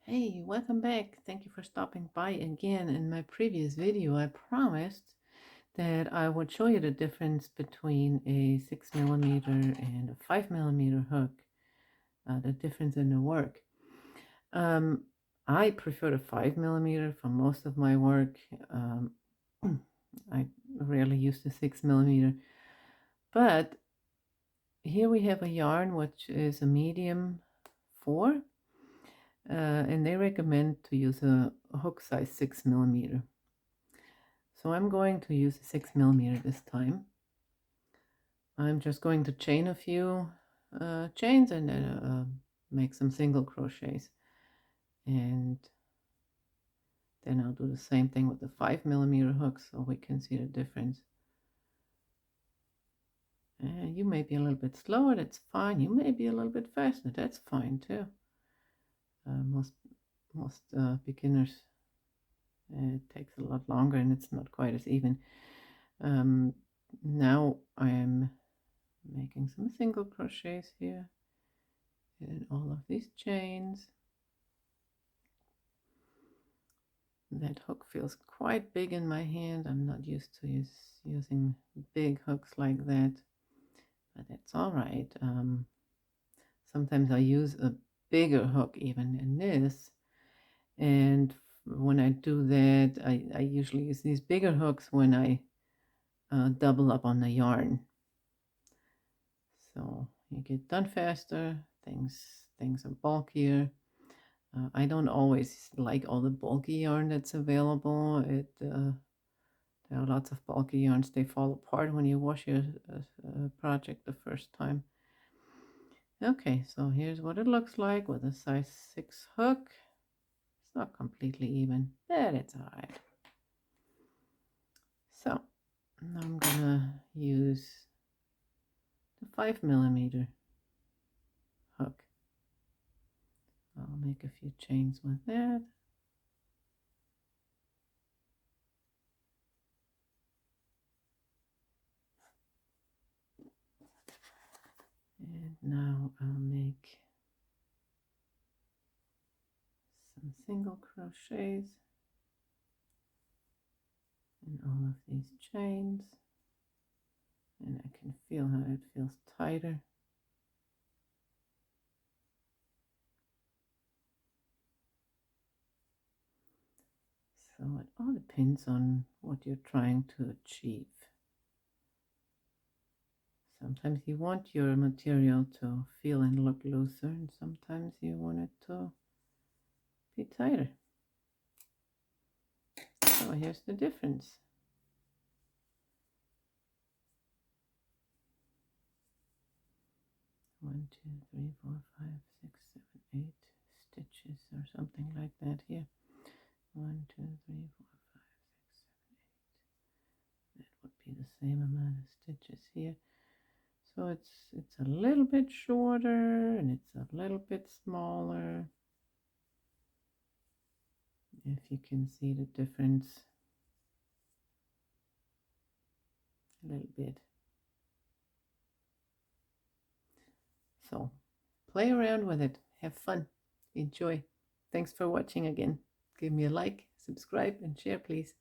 Hey, welcome back. Thank you for stopping by again. In my previous video, I promised that I would show you the difference between a 6 mm and a 5 mm hook, the difference in the work. I prefer the 5 mm for most of my work. I rarely use the 6 mm, but here we have a yarn which is a medium 4. And they recommend to use a hook size 6 mm. So I'm going to use a 6 mm this time. I'm just going to chain a few chains and then make some single crochets. And then I'll do the same thing with the 5 mm hook so we can see the difference. And you may be a little bit slower, that's fine. You may be a little bit faster, that's fine too. Most beginners, it takes a lot longer and it's not quite as even. Now I am making some single crochets here in all of these chains. That hook feels quite big in my hand. I'm not used to using big hooks like that, but that's all right. Sometimes I use a bigger hook even in this, and when I do that, I usually use these bigger hooks when I double up on the yarn. So you get done faster, things are bulkier. I don't always like all the bulky yarn that's available. There are lots of bulky yarns. They fall apart when you wash your project the first time. Okay, so here's what it looks like with a size 6 hook. It's not completely even, but it's all right. So now I'm gonna use the 5 mm hook. I'll make a few chains with that. And now I'll make some single crochets in all of these chains. And I can feel how it feels tighter. So it all depends on what you're trying to achieve. Sometimes you want your material to feel and look looser, and sometimes you want it to be tighter. So here's the difference. One, two, three, four, five, six, 7, 8 stitches or something like that here. 1, 2, 3, 4, 5, 6, 7, 8. That would be the same amount of stitches here. So it's a little bit shorter and it's a little bit smaller. If you can see the difference a little bit. So play around with it, have fun, enjoy. Thanks for watching again. Give me a like, subscribe, and share, please.